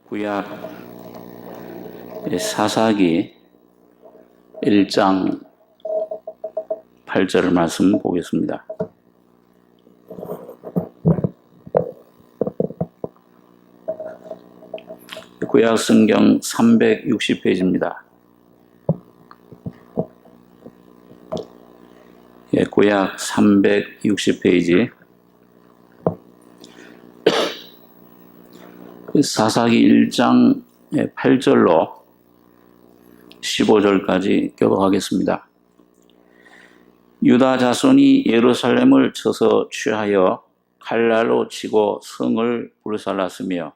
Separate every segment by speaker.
Speaker 1: 구약 사사기 1장 8절 말씀 보겠습니다. 구약 성경 360페이지입니다. 구약 360페이지 사사기 1장 8절로 15절까지 교독하겠습니다. 유다 자손이 예루살렘을 쳐서 취하여 칼날로 치고 성을 불살랐으며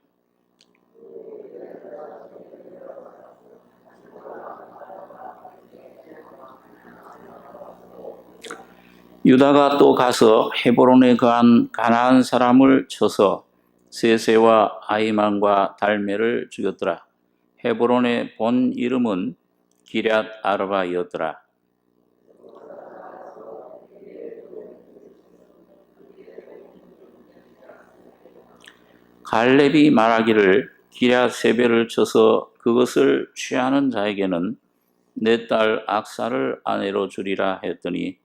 Speaker 1: 유다가 또 가서 헤브론에 거한 가나안 사람을 쳐서 세세와 아히만과 달메를 죽였더라. 헤브론의 본 이름은 기럇 아르바이었더라. 갈렙이 말하기를 기럇 세벨을 쳐서 그것을 취하는 자에게는 내 딸 악사를 아내로 주리라 했더니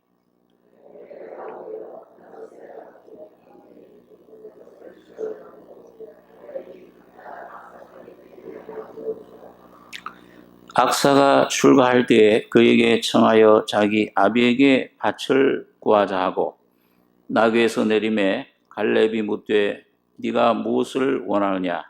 Speaker 1: 악사가 출가할 때에 그에게 청하여 자기 아비에게 밭을 구하자 하고 나귀에서 내림에 갈렙이 묻되 네가 무엇을 원하느냐?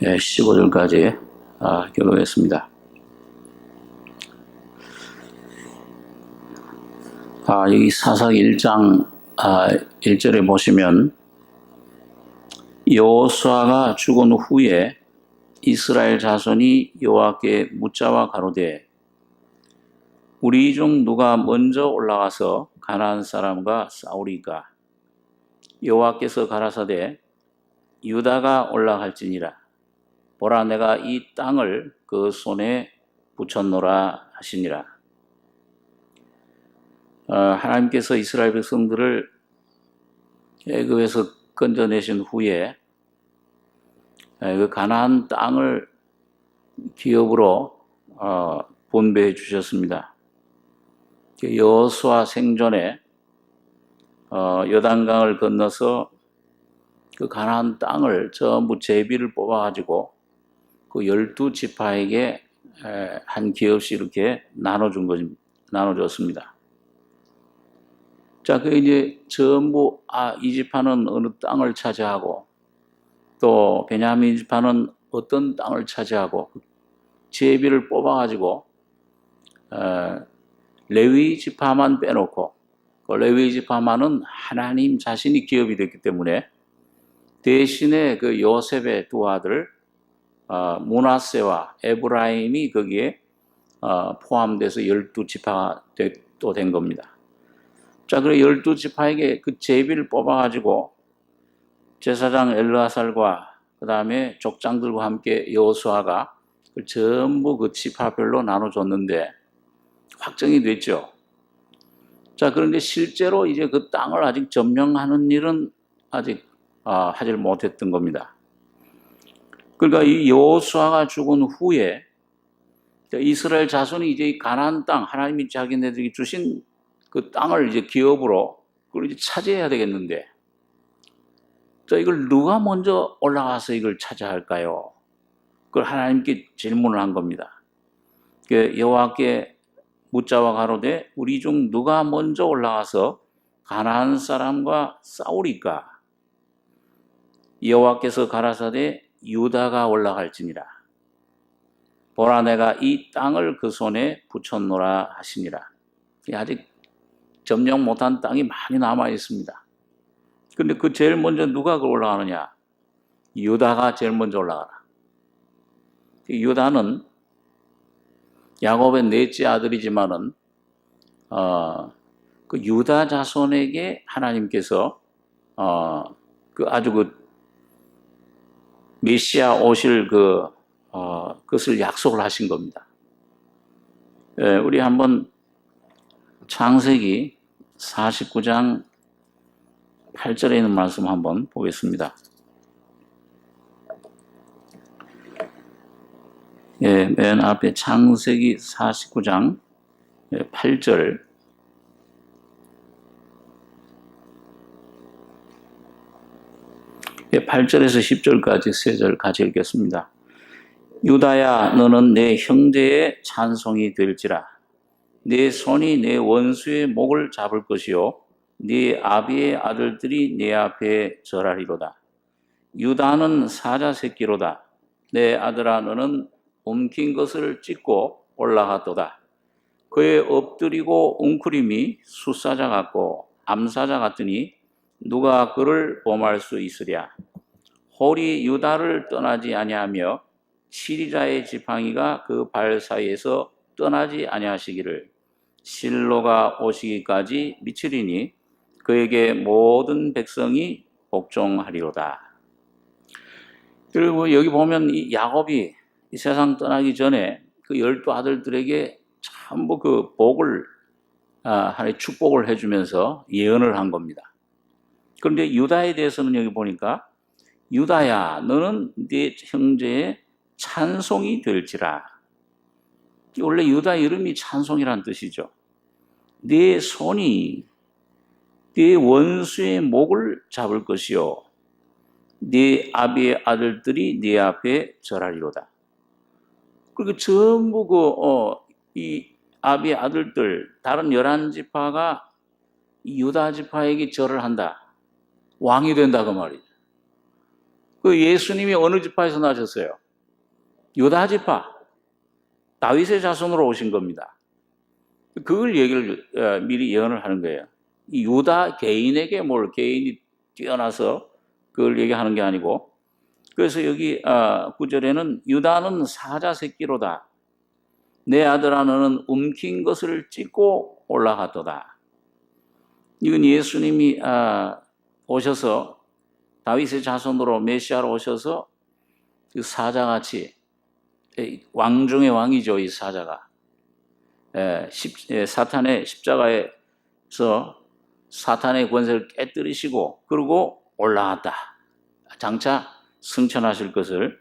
Speaker 1: 예, 15절까지 교독했습니다. 여기 사사기 1장 1절에 보시면 여호수아가 죽은 후에 이스라엘 자손이 여호와께 묻자와 가로되 우리 중 누가 먼저 올라가서 가나안 사람과 싸우리까? 여호와께서 가라사대 유다가 올라갈지니라. 보라 내가 이 땅을 그 손에 붙였노라 하시니라. 하나님께서 이스라엘 백성들을 애굽에서 건져내신 후에 그 가나안 땅을 기업으로 분배해 주셨습니다. 여호수아 생전에 요단강을 건너서 그 가나안 땅을 전부 제비를 뽑아가지고 그 12지파에게 한 기업씩 이렇게 나눠줬습니다. 자, 그 이제 전부 이 지파는 어느 땅을 차지하고 또 베냐민 지파는 어떤 땅을 차지하고 제비를 뽑아가지고 레위 지파만 빼놓고 그 레위 지파만은 하나님 자신이 기업이 됐기 때문에 대신에 그 요셉의 두 아들 므낫세와 에브라임이 거기에 포함돼서 12지파가 또 된 겁니다. 자, 그래 12지파에게 그 제비를 뽑아가지고 제사장 엘르아살과 그 다음에 족장들과 함께 여호수아가 전부 그 지파별로 나눠줬는데 확정이 됐죠. 자, 그런데 실제로 이제 그 땅을 아직 점령하는 일은 아직 하질 못했던 겁니다. 그러니까 이 여호수아가 죽은 후에 이스라엘 자손이 이제 이 가나안 땅 하나님이 자기네들에게 주신 그 땅을 이제 기업으로 그걸 이제 차지해야 되겠는데, 자, 이걸 누가 먼저 올라가서 이걸 차지할까요? 그걸 하나님께 질문을 한 겁니다. 여호와께 묻자와 가로되 우리 중 누가 먼저 올라가서 가나안 사람과 싸우리까? 여호와께서 가라사대 유다가 올라갈지니라. 보라 내가 이 땅을 그 손에 붙였노라 하시니라. 아직 점령 못한 땅이 많이 남아 있습니다. 근데 그 제일 먼저 누가 올라가느냐? 유다가 제일 먼저 올라가라. 유다는 야곱의 넷째 아들이지만은 그 유다 자손에게 하나님께서 그 아주 그 메시아 오실 그 그것을 약속을 하신 겁니다. 우리 한번 창세기 49장 8절에 있는 말씀 한번 보겠습니다. 맨 앞에 창세기 49장 8절. 8절에서 10절까지 세 절 같이 읽겠습니다. 유다야, 너는 내 형제의 찬송이 될지라. 내 손이 내 원수의 목을 잡을 것이요 네 아비의 아들들이 내 앞에 절하리로다. 유다는 사자 새끼로다. 내 아들아, 너는 옮긴 것을 찢고 올라가도다. 그의 엎드리고 웅크림이 숫사자 같고 암사자 같으니 누가 그를 범할 수 있으랴. 홀이 유다를 떠나지 아니하며 치리자의 지팡이가 그 발 사이에서 떠나지 아니하시기를 실로가 오시기까지 미치리니 그에게 모든 백성이 복종하리로다. 그리고 여기 보면 이 야곱이 이 세상 떠나기 전에 그 12 아들들에게 전부 그 복을 하나의 축복을 해주면서 예언을 한 겁니다. 그런데 유다에 대해서는 여기 보니까 유다야, 너는 네 형제의 찬송이 될지라. 원래 유다 이름이 찬송이란 뜻이죠. 네 손이 네 원수의 목을 잡을 것이요 네 아비의 아들들이 네 앞에 절하리로다. 그리고 전부 이 아비의 아들들 다른 11지파가 유다 지파에게 절을 한다. 왕이 된다 그 말이죠. 그 예수님이 어느 지파에서 나셨어요? 유다 지파. 다윗의 자손으로 오신 겁니다. 그걸 얘기를 미리 예언을 하는 거예요. 이 유다 개인에게 개인이 뛰어나서 그걸 얘기하는 게 아니고, 그래서 여기 9절에는 유다는 사자 새끼로다. 내 아들아, 너는 움킨 것을 찢고 올라갔도다. 이건 예수님이 오셔서 다윗의 자손으로 메시아로 오셔서 그 사자같이 왕 중의 왕이죠. 이 사자가 사탄의 십자가에서 사탄의 권세를 깨뜨리시고 그리고 올라갔다. 장차 승천하실 것을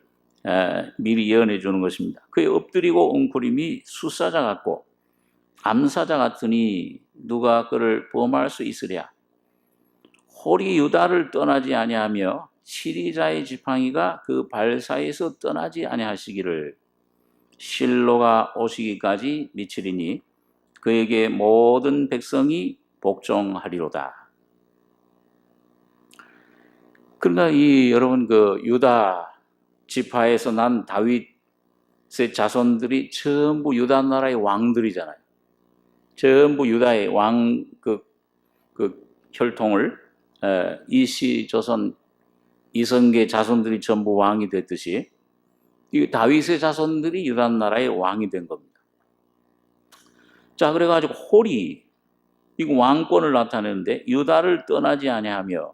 Speaker 1: 미리 예언해 주는 것입니다. 그의 엎드리고 웅크림이 숫사자 같고 암사자 같으니 누가 그를 범할 수 있으랴. 홀이 유다를 떠나지 아니하며 치리자의 지팡이가 그 발 사이에서 떠나지 아니하시기를 실로가 오시기까지 미치리니 그에게 모든 백성이 복종하리로다. 그러나 여러분 그 유다 지파에서 난 다윗의 자손들이 전부 유다 나라의 왕들이잖아요. 전부 유다의 왕 그 혈통을 이시 조선 이성계 자손들이 전부 왕이 됐듯이 이 다윗의 자손들이 유다 나라의 왕이 된 겁니다. 자, 그래가지고 홀이 이거 왕권을 나타내는데 유다를 떠나지 아니하며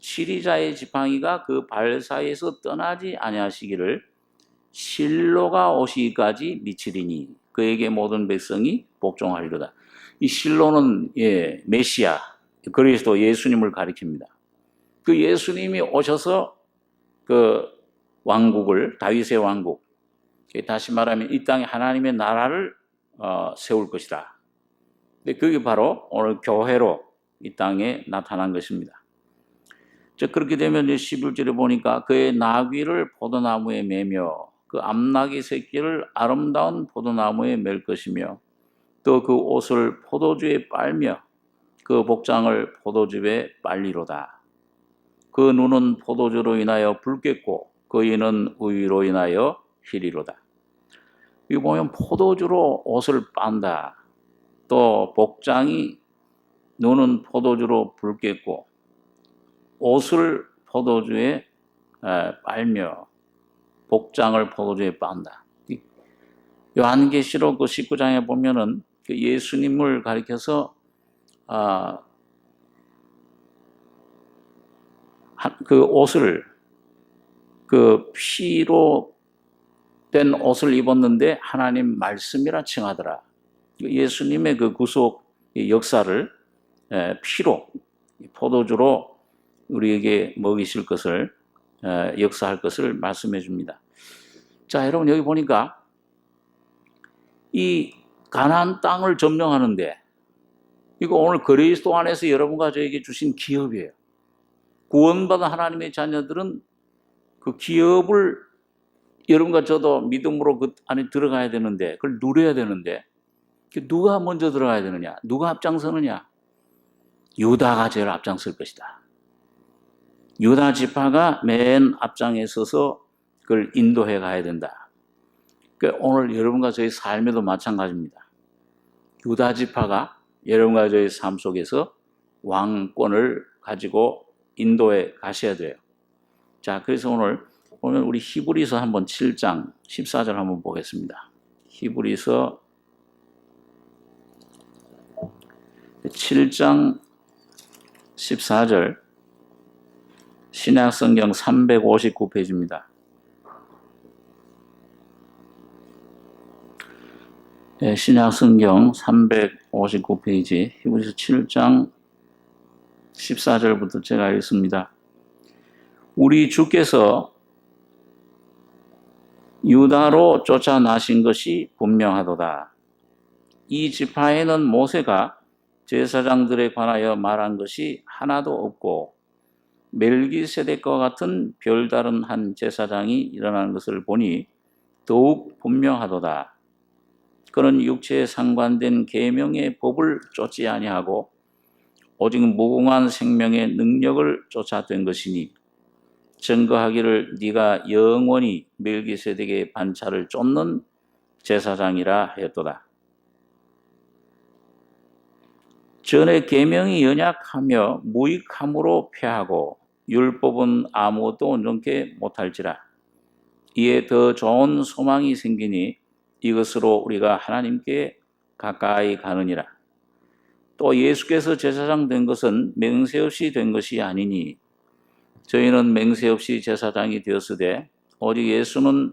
Speaker 1: 치리자의 지팡이가 그 발 사이에서 떠나지 아니하시기를 실로가 오시기까지 미치리니 그에게 모든 백성이 복종하리로다. 이 실로는 메시아 그리스도 예수님을 가리킵니다. 그 예수님이 오셔서 그 왕국을 다윗의 왕국 다시 말하면 이 땅에 하나님의 나라를 세울 것이다. 근데 그게 바로 오늘 교회로 이 땅에 나타난 것입니다. 그렇게 되면 11절에 보니까 그의 나귀를 포도나무에 매며 그 암나귀 새끼를 아름다운 포도나무에 맬 것이며 또 그 옷을 포도주에 빨며 그 복장을 포도즙에 빨리로다. 그 눈은 포도주로 인하여 붉겠고 그 이는 우유로 인하여 희리로다. 여기 보면 포도주로 옷을 빤다. 또 복장이 눈은 포도주로 붉겠고 옷을 포도주에 빨며 복장을 포도주에 빤다. 요한계시록 그 19장에 보면은 그 예수님을 가리켜서 그 옷을 그 피로 된 옷을 입었는데 하나님 말씀이라 칭하더라. 예수님의 그 구속 역사를 피로, 포도주로 우리에게 먹이실 것을, 역사할 것을 말씀해 줍니다. 자, 여러분 여기 보니까 이 가나안 땅을 점령하는데 이거 오늘 그리스도 안에서 여러분과 저에게 주신 기업이에요. 구원받은 하나님의 자녀들은 그 기업을 여러분과 저도 믿음으로 그 안에 들어가야 되는데, 그걸 누려야 되는데, 누가 먼저 들어가야 되느냐? 누가 앞장서느냐? 유다가 제일 앞장설 것이다. 유다 지파가 맨 앞장에 서서 그걸 인도해 가야 된다. 오늘 여러분과 저희 삶에도 마찬가지입니다. 유다 지파가 여러분과 저희 삶 속에서 왕권을 가지고 인도해 가셔야 돼요. 자, 그래서 오늘 우리 히브리서 한번 7장 14절 한번 보겠습니다. 히브리서 7장 14절 신약성경 359페이지입니다. 네, 신약성경 359페이지 히브리서 7장 14절부터 제가 읽습니다. 우리 주께서 유다로 쫓아나신 것이 분명하도다. 이 지파에는 모세가 제사장들에 관하여 말한 것이 하나도 없고 멜기세덱과 같은 별다른 한 제사장이 일어나는 것을 보니 더욱 분명하도다. 그는 육체에 상관된 계명의 법을 쫓지 아니하고 오직 무궁한 생명의 능력을 쫓아된 것이니 증거하기를 네가 영원히 멜기세덱의 반차를 쫓는 제사장이라 하였도다. 전에 계명이 연약하며 무익함으로 패하고 율법은 아무것도 온전케 못할지라. 이에 더 좋은 소망이 생기니 이것으로 우리가 하나님께 가까이 가느니라. 또 예수께서 제사장 된 것은 맹세 없이 된 것이 아니니 저희는 맹세 없이 제사장이 되었으되 오직 예수는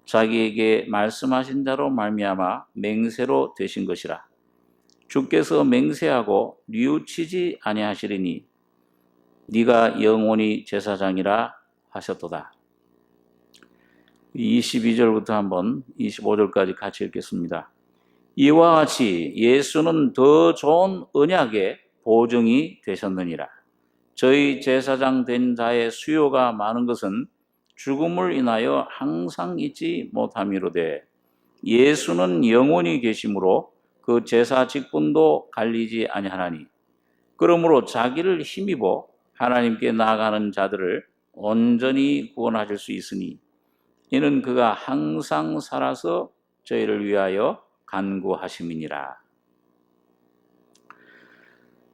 Speaker 1: 자기에게 말씀하신 자로 말미암아 맹세로 되신 것이라. 주께서 맹세하고 뉘우치지 아니하시리니 네가 영원히 제사장이라 하셨도다. 22절부터 한번 25절까지 같이 읽겠습니다. 이와 같이 예수는 더 좋은 언약의 보증이 되셨느니라. 저희 제사장 된 자의 수요가 많은 것은 죽음을 인하여 항상 잊지 못함이로되 예수는 영원히 계심으로 그 제사 직분도 갈리지 아니하나니 그러므로 자기를 힘입어 하나님께 나아가는 자들을 온전히 구원하실 수 있으니 이는 그가 항상 살아서 저희를 위하여 간구하심이니라.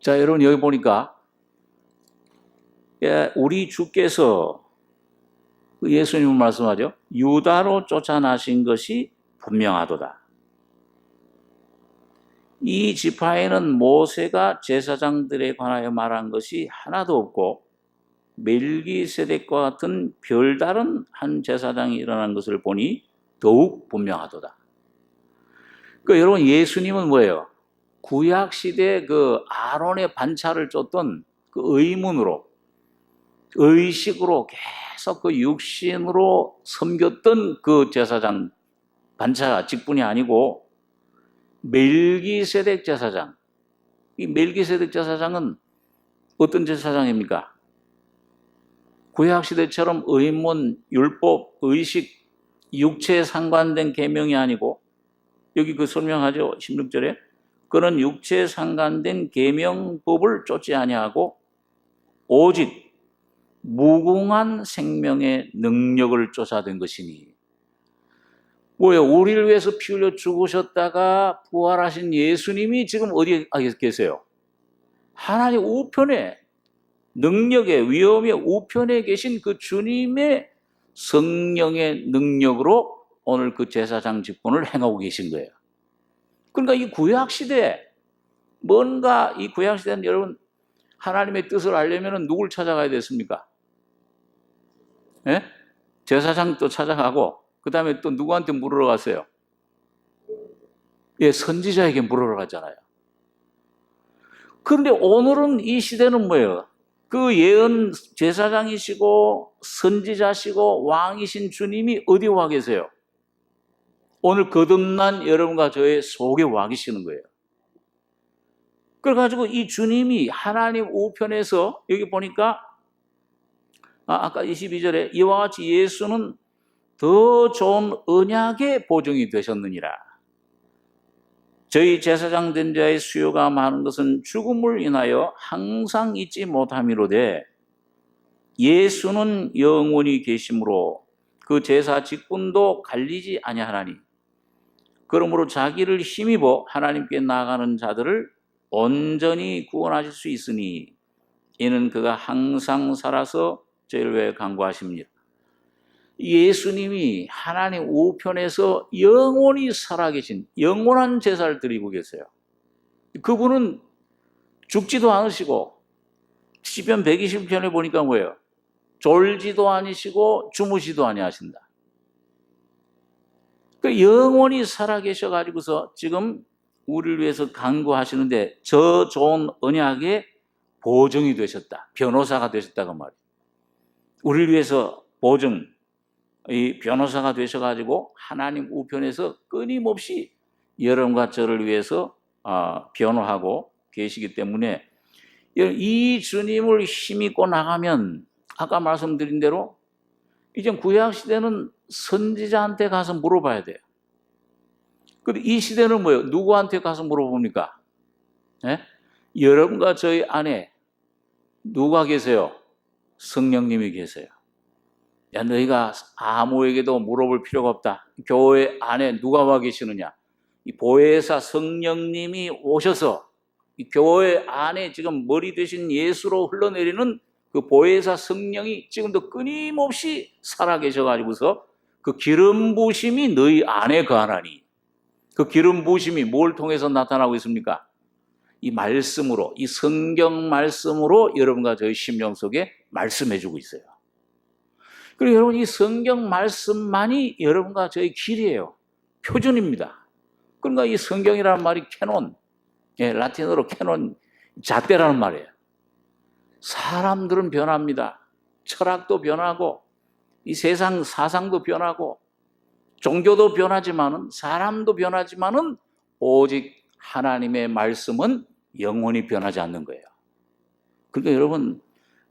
Speaker 1: 자, 여러분 여기 보니까 우리 주께서 예수님은 말씀하죠. 유다로 쫓아나신 것이 분명하도다. 이 지파에는 모세가 제사장들에 관하여 말한 것이 하나도 없고 멜기세덱과 같은 별다른 한 제사장이 일어난 것을 보니 더욱 분명하도다. 여러분 예수님은 뭐예요? 구약 시대 그 아론의 반차를 쫓던 그 의문으로 의식으로 계속 그 육신으로 섬겼던 그 제사장 반차 직분이 아니고 멜기세덱 제사장. 이 멜기세덱 제사장은 어떤 제사장입니까? 구약시대처럼 의문, 율법, 의식, 육체에 상관된 계명이 아니고 여기 그 설명하죠. 16절에 그는 육체에 상관된 계명법을 쫓지 아니하고 오직 무궁한 생명의 능력을 쫓아된 것이니 뭐예요? 우리를 위해서 피 흘려 죽으셨다가 부활하신 예수님이 지금 어디에 계세요? 하나님 우편에 능력의 위엄의 우편에 계신 그 주님의 성령의 능력으로 오늘 그 제사장 직분을 행하고 계신 거예요. 그러니까 이 구약시대에 뭔가 이 구약시대는 여러분 하나님의 뜻을 알려면 누굴 찾아가야 됐습니까? 예? 제사장도 찾아가고 그 다음에 또 누구한테 물으러 갔어요? 예, 선지자에게 물으러 갔잖아요. 그런데 오늘은 이 시대는 뭐예요? 그 예언 제사장이시고 선지자시고 왕이신 주님이 어디 와 계세요? 오늘 거듭난 여러분과 저의 속에 와 계시는 거예요. 그래가지고 이 주님이 하나님 우편에서 여기 보니까 아까 22절에 이와 같이 예수는 더 좋은 언약의 보증이 되셨느니라. 저희 제사장 된 자의 수요가 많은 것은 죽음을 인하여 항상 잊지 못함이로되 예수는 영원히 계심으로 그 제사 직분도 갈리지 아니하나니 그러므로 자기를 힘입어 하나님께 나아가는 자들을 온전히 구원하실 수 있으니 이는 그가 항상 살아서 저희를 위해 간구하십니다. 예수님이 하나님 우편에서 영원히 살아계신 영원한 제사를 드리고 계세요. 그분은 죽지도 않으시고 시편 120편에 보니까 뭐예요? 졸지도 아니시고 주무시도 아니하신다. 그 영원히 살아계셔가지고서 지금 우리를 위해서 간구하시는데 저 좋은 언약의 보증이 되셨다. 변호사가 되셨다고 말이에요. 우리를 위해서 보증, 이 변호사가 되셔가지고 하나님 우편에서 끊임없이 여러분과 저를 위해서 변호하고 계시기 때문에 이 주님을 힘입고 나가면 아까 말씀드린 대로 이제 구약시대는 선지자한테 가서 물어봐야 돼요. 근데 이 시대는 뭐예요? 누구한테 가서 물어봅니까? 네? 여러분과 저희 안에 누가 계세요? 성령님이 계세요. 야, 너희가 아무에게도 물어볼 필요가 없다. 교회 안에 누가 와 계시느냐? 이 보혜사 성령님이 오셔서 이 교회 안에 지금 머리 되신 예수로 흘러내리는 그 보혜사 성령이 지금도 끊임없이 살아계셔가지고서 그 기름 부으심이 너희 안에 거하나니 그 기름 부으심이 뭘 통해서 나타나고 있습니까? 이 말씀으로, 이 성경 말씀으로 여러분과 저희 심령 속에 말씀해주고 있어요. 그리고 여러분 이 성경 말씀만이 여러분과 저희 길이에요. 표준입니다. 그러니까 이 성경이라는 말이 캐논, 라틴어로 캐논, 잣대라는 말이에요. 사람들은 변합니다. 철학도 변하고 이 세상 사상도 변하고 종교도 변하지만은 사람도 변하지만은 오직 하나님의 말씀은 영원히 변하지 않는 거예요. 그러니까 여러분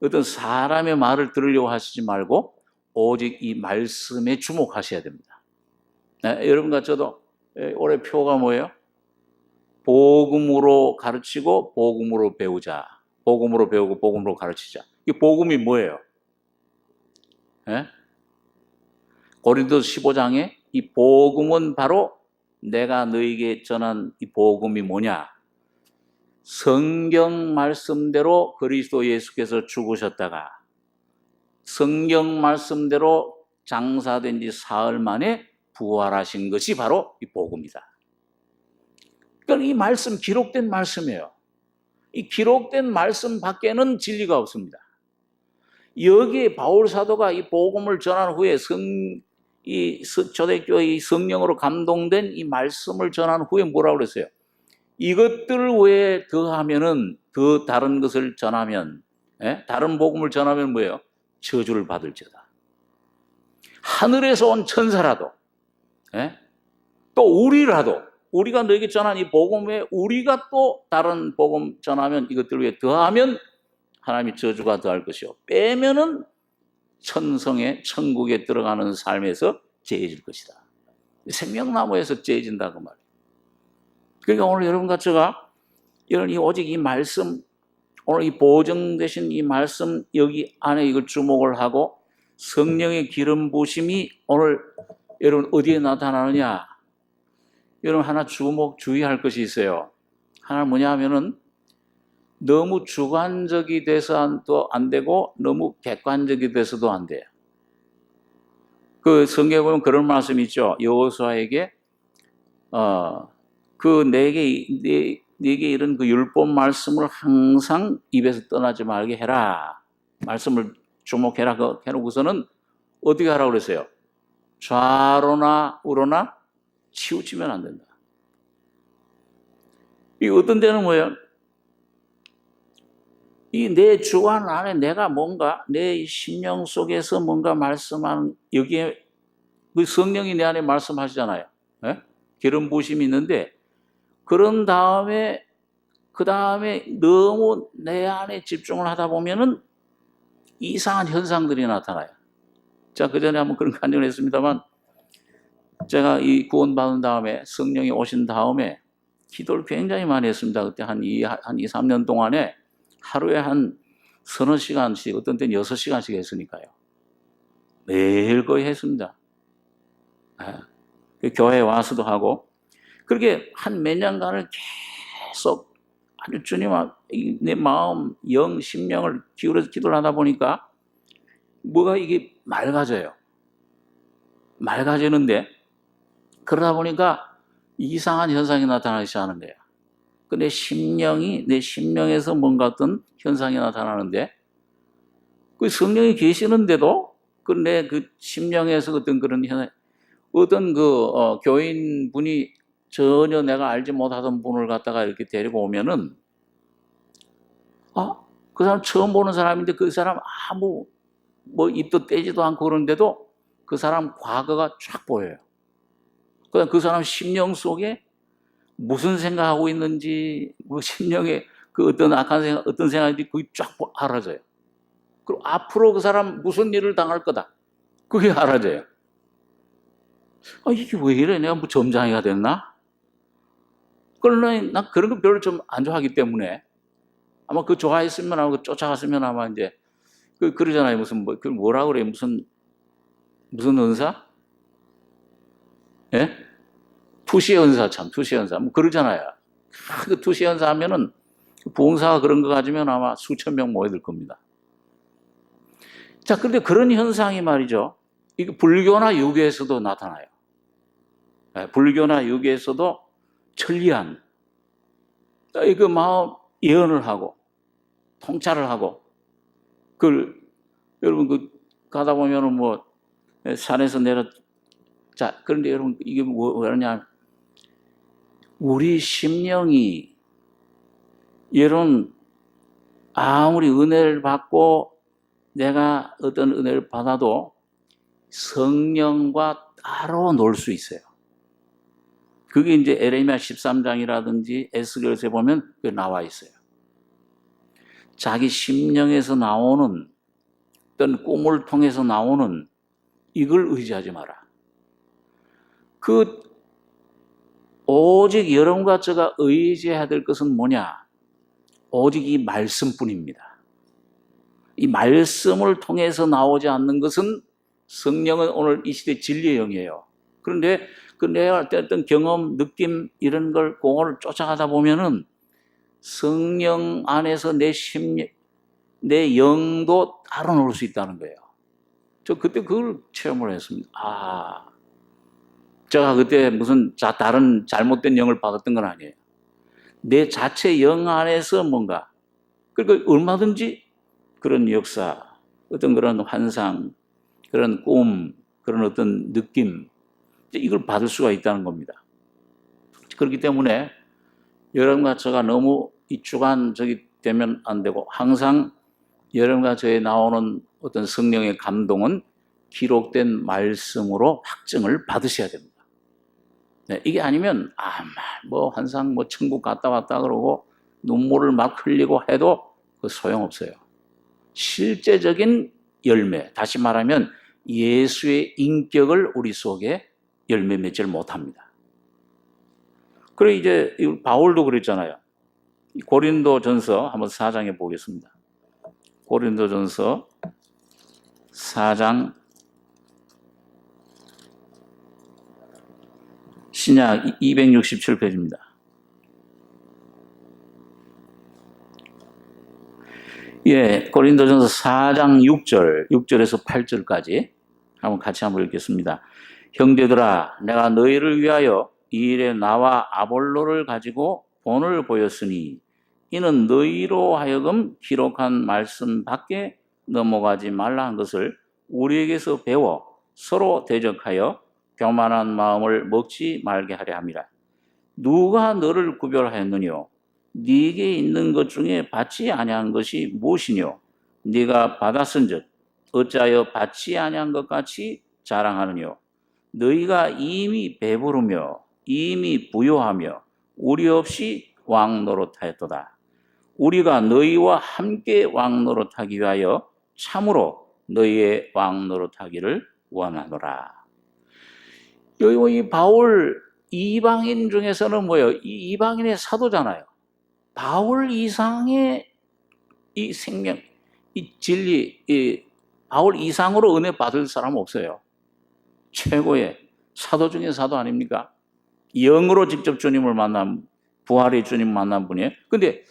Speaker 1: 어떤 사람의 말을 들으려고 하시지 말고 오직 이 말씀에 주목하셔야 됩니다. 네, 여러분과 저도 올해 표가 뭐예요? 복음으로 가르치고 복음으로 배우자. 복음으로 배우고 복음으로 가르치자. 이 복음이 뭐예요? 네? 고린도서 15장에 이 복음은 바로 내가 너에게 전한 이 복음이 뭐냐? 성경 말씀대로 그리스도 예수께서 죽으셨다가 성경 말씀대로 장사된 지 사흘 만에 부활하신 것이 바로 이 복음이다. 그러니까 이 말씀 기록된 말씀이에요. 이 기록된 말씀 밖에는 진리가 없습니다. 여기에 바울 사도가 이 복음을 전한 후에 이 초대교회 성령으로 감동된 이 말씀을 전한 후에 뭐라고 그랬어요? 이것들을 외에 더하면은 더 다른 것을 전하면, 다른 복음을 전하면 뭐예요? 저주를 받을지어다. 하늘에서 온 천사라도, 또 우리가 너에게 전한 이 복음에 우리가 또 다른 복음 전하면 이것들을 위해 더하면 하나님이 저주가 더할 것이요. 빼면은 천성의 천국에 들어가는 삶에서 죄해질 것이다. 생명나무에서 죄해진다고 말이에요. 그러니까 오늘 여러분과 제가 이런 오직 이 말씀, 오늘 이 보증되신 이 말씀 여기 안에 이걸 주목을 하고 성령의 기름 부으심이 오늘 여러분 어디에 나타나느냐? 여러분 하나 주의할 것이 있어요. 하나 뭐냐 하면은 너무 주관적이 돼서도 안 되고 너무 객관적이 돼서도 안 돼요. 그 성경에 보면 그런 말씀이 있죠. 여호수아에게 내게 이런 그 율법 말씀을 항상 입에서 떠나지 말게 해라. 말씀을 주목해라. 해놓고서는 어떻게 하라고 그랬어요? 좌로나 우로나 치우치면 안 된다. 이 어떤 때는 뭐예요? 이 내 주관 안에 내가 뭔가 내 심령 속에서 뭔가 말씀하는 여기에 그 성령이 내 안에 말씀하시잖아요. 예? 기름 부으심이 있는데 그런 다음에 그 다음에 너무 내 안에 집중을 하다 보면은 이상한 현상들이 나타나요. 자, 그 전에 한번 그런 간증을 했습니다만 제가 이 구원받은 다음에 성령이 오신 다음에 기도를 굉장히 많이 했습니다. 그때 한 2, 3년 동안에 하루에 한 서너 시간씩, 어떤 때는 6시간씩 했으니까요. 매일 거의 했습니다. 교회에 와서도 하고, 그렇게 한 몇 년간을 계속 아주 주님, 내 마음, 영, 심령을 기울여서 기도를 하다 보니까 뭐가 이게 맑아져요. 맑아지는데, 그러다 보니까 이상한 현상이 나타나기 시작하는 거예요. 내 심령이, 내 심령에서 뭔가 어떤 현상이 나타나는데, 그 성령이 계시는데도, 내 그 심령에서 어떤 그런 현상, 어떤 교인 분이 전혀 내가 알지 못하던 분을 갖다가 이렇게 데리고 오면은, 그 사람 처음 보는 사람인데 그 사람 아무, 입도 떼지도 않고 그러는데도 그 사람 과거가 쫙 보여요. 그다음 그 사람 심령 속에 무슨 생각하고 있는지, 심령에 그 어떤 악한 생각, 어떤 생각인지 그게 쫙 알아져요. 그리고 앞으로 그 사람 무슨 일을 당할 거다. 그게 알아져요. 이게 왜 이래? 내가 뭐 점장이가 됐나? 그러나 난 그런 거 별로 좀 안 좋아하기 때문에 아마 그 좋아했으면 아마 쫓아갔으면 아마 이제 그러잖아요. 무슨 그 뭐라 그래? 무슨 은사? 예? 투시 은사 참 투시 은사 뭐 그러잖아요. 그 투시 은사 하면은 부흥사가 그런 거 가지면 아마 수천 명 모여들 겁니다. 자, 그런데 그런 현상이 말이죠. 이게 불교나 유교에서도 나타나요. 불교나 유교에서도 천리안, 그 마음 예언을 하고 통찰을 하고, 여러분 가다 보면은 산에서 자, 그런데 여러분 이게 뭐냐? 우리 심령이 여러분 아무리 은혜를 받고 내가 어떤 은혜를 받아도 성령과 따로 놀 수 있어요. 그게 이제 에레미야 13장이라든지 에스겔서에 보면 그게 나와 있어요. 자기 심령에서 나오는 어떤 꿈을 통해서 나오는 이걸 의지하지 마라. 오직 여러분과 제가 의지해야 될 것은 뭐냐? 오직 이 말씀뿐입니다. 이 말씀을 통해서 나오지 않는 것은 성령은 오늘 이 시대 진리의 영이에요. 그런데 내가 어떤 경험, 느낌 이런 걸 공허를 쫓아가다 보면은 성령 안에서 내 영도 따로 놀 수 있다는 거예요. 저 그때 그걸 체험을 했습니다. 제가 그때 무슨 다른 잘못된 영을 받았던 건 아니에요. 내 자체 영 안에서 뭔가, 그러니까 얼마든지 그런 역사, 어떤 그런 환상, 그런 꿈, 그런 어떤 느낌, 이걸 받을 수가 있다는 겁니다. 그렇기 때문에 여러분과 저가 너무 주관적이 되면 안 되고, 항상 여러분과 저에 나오는 어떤 성령의 감동은 기록된 말씀으로 확증을 받으셔야 됩니다. 네, 이게 아니면 환상 천국 갔다 왔다 그러고 눈물을 막 흘리고 해도 그 소용없어요. 실제적인 열매, 다시 말하면 예수의 인격을 우리 속에 열매 맺지를 못합니다. 그래 이제 바울도 그랬잖아요. 고린도전서 한번 4장에 보겠습니다. 고린도전서 4장 신약 267페이지입니다. 고린도전서 4장 6절에서 8절까지 한번 읽겠습니다. 형제들아, 내가 너희를 위하여 이 일에 나와 아볼로를 가지고 본을 보였으니 이는 너희로 하여금 기록한 말씀 밖에 넘어가지 말라 한 것을 우리에게서 배워 서로 대적하여 교만한 마음을 먹지 말게 하려 함이라. 누가 너를 구별하였느뇨? 네게 있는 것 중에 받지 아니한 것이 무엇이뇨? 네가 받았은즉 어찌하여 받지 아니한 것 같이 자랑하느뇨? 너희가 이미 배부르며 이미 부요하며 우리 없이 왕노릇하였도다. 우리가 너희와 함께 왕노릇하기 위하여 참으로 너희의 왕노릇하기를 원하노라. 여기 이 바울 이방인 중에서는 뭐예요? 이 이방인의 사도잖아요. 바울 이상의 이 생명, 이 진리, 이 바울 이상으로 은혜 받을 사람 없어요. 최고의 사도 중에 사도 아닙니까? 영으로 직접 주님을 만난, 부활의 주님 만난 분이에요. 근데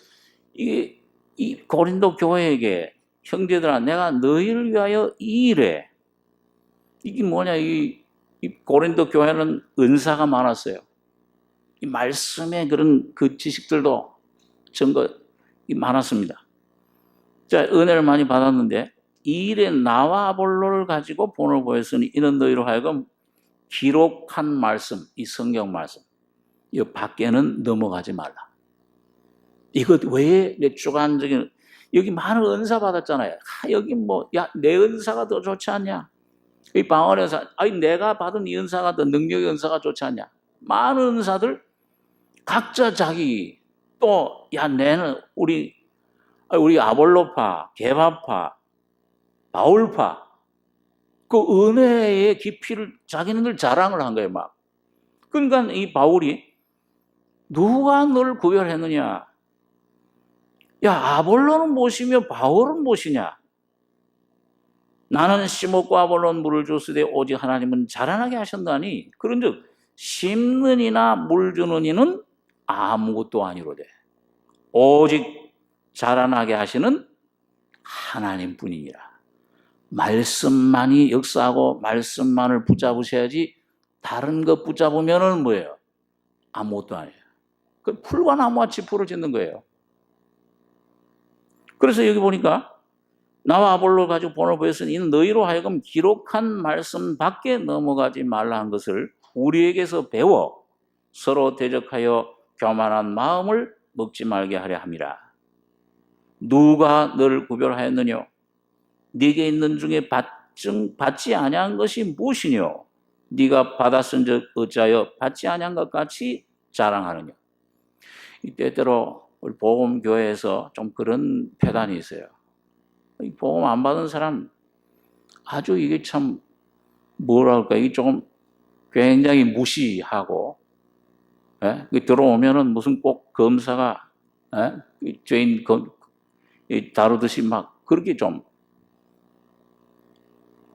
Speaker 1: 이 고린도 교회에게 형제들아, 내가 너희를 위하여 이 일에, 이게 뭐냐, 이 고린도 교회는 은사가 많았어요. 이 말씀의 그런 그 지식들도 많았습니다. 자, 은혜를 많이 받았는데 이 일에 나와 아볼로를 가지고 본을 보였으니 이는 너희로 하여금 기록한 말씀, 이 성경 말씀, 이 밖에는 넘어가지 말라. 이것 왜 내 주관적인, 여기 많은 은사 받았잖아요. 여기 뭐, 야, 내 은사가 더 좋지 않냐? 이 방언 은사, 아니 내가 받은 이 은사가 더 능력의 은사가 좋지 않냐? 많은 은사들 각자 자기 또, 야, 내는 우리 아볼로파, 게바파, 바울파, 그 은혜의 깊이를 자기네들 자랑을 한 거예요, 막. 그러니까 이 바울이 누가 너를 구별했느냐? 야, 아볼로는 무엇이며 바울은 무엇이냐? 나는 심었고 아볼로는 물을 줬으되 오직 하나님은 자라나게 하셨나니 그런즉 심는 이나 물 주는 이는 아무것도 아니로되 오직 자라나게 하시는 하나님뿐이니라. 말씀만이 역사하고 말씀만을 붙잡으셔야지 다른 것 붙잡으면은 뭐예요? 아무것도 아니에요. 그 풀과 나무같이 부러지는 거예요. 그래서 여기 보니까 나와 아볼로 가지고 본을 보였으니 이는 너희로 하여금 기록한 말씀 밖에 넘어가지 말라 한 것을 우리에게서 배워 서로 대적하여 교만한 마음을 먹지 말게 하려 함이라. 누가 너를 구별하였느뇨? 네게 있는 중에 받지 아니한 것이 무엇이뇨? 네가 받았은즉 어찌하여 받지 아니한 것 같이 자랑하느냐? 때때로 우리 복음교회에서 좀 그런 패단이 있어요. 복음 안 받은 사람 아주 이게 참 뭐랄까, 이게 조금 굉장히 무시하고, 들어오면은 무슨 꼭 검사가 죄인 다루듯이 막 그렇게 좀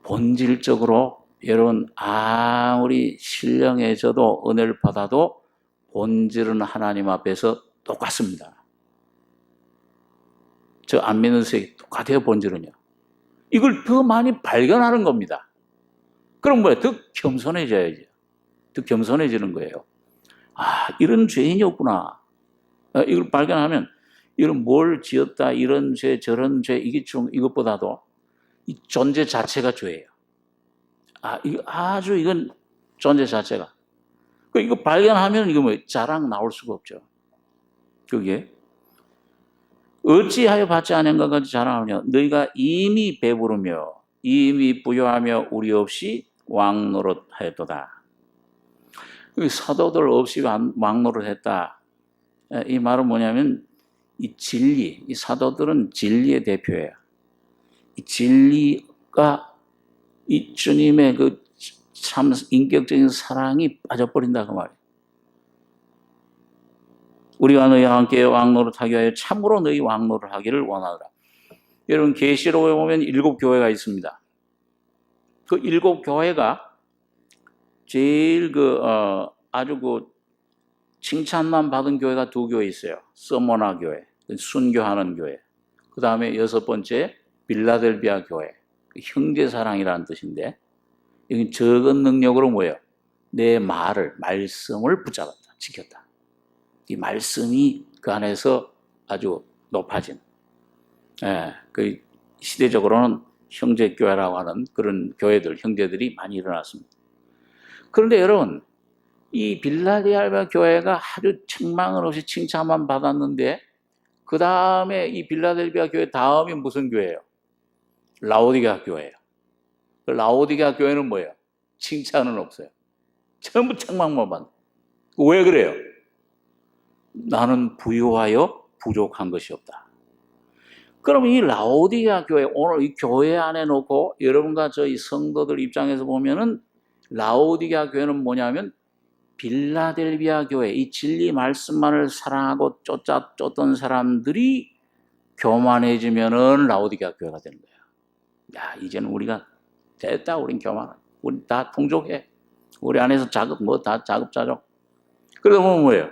Speaker 1: 본질적으로, 여러분 아무리 신령해져도 은혜를 받아도 본질은 하나님 앞에서 똑같습니다. 저 안 믿는 세계 똑같아요, 본질은요. 이걸 더 많이 발견하는 겁니다. 그럼 뭐야? 더 겸손해져야죠. 더 겸손해지는 거예요. 아, 이런 죄인이었구나. 이걸 발견하면, 이런 뭘 지었다, 이런 죄, 저런 죄, 이것보다도 이 존재 자체가 죄예요. 이건 존재 자체가. 이거 발견하면 이거 뭐 자랑 나올 수가 없죠. 그게. 어찌하여 받지 않은 것 같이 자랑하느냐? 너희가 이미 배부르며 이미 부요하며 우리 없이 왕노릇하였도다. 사도들 없이 왕노릇했다. 이 말은 뭐냐면 이 진리, 이 사도들은 진리의 대표예요. 이 진리가 이 주님의 그 참 인격적인 사랑이 빠져버린다 그 말이에요. 우리가 너희와 함께 왕노릇하기 위하여 참으로 너희 왕노릇하기를 원하노라. 여러분 계시록에 보면 7교회가 있습니다. 그 7교회가 제일 아주 칭찬만 받은 교회가 2교회 있어요. 서모나 교회, 순교하는 교회. 그 다음에 6번째 빌라델비아 교회, 형제사랑이라는 뜻인데, 여기 적은 능력으로 뭐예요? 내 말씀을 붙잡았다, 지켰다. 이 말씀이 그 안에서 아주 높아진. 그 시대적으로는 형제교회라고 하는 그런 교회들, 형제들이 많이 일어났습니다. 그런데 여러분, 이 빌라델비아 교회가 아주 책망은 없이 칭찬만 받았는데 그 다음에 이 빌라델비아 교회 다음이 무슨 교회예요? 라오디게아 교회예요. 그 라오디게아 교회는 뭐예요? 칭찬은 없어요. 전부 책망만 받는. 왜 그래요? 나는 부유하여 부족한 것이 없다. 그럼 이 라오디게아 교회, 오늘 이 교회 안에 놓고 여러분과 저희 성도들 입장에서 보면은 라오디게아 교회는 뭐냐면 빌라델비아 교회, 이 진리 말씀만을 사랑하고 쫓던 사람들이 교만해지면은 라오디게아 교회가 되는 거예요. 야, 이제는 우리가 됐다, 우린 교만. 우리 다 풍족해. 우리 안에서 다 자급자족. 그러면 뭐예요?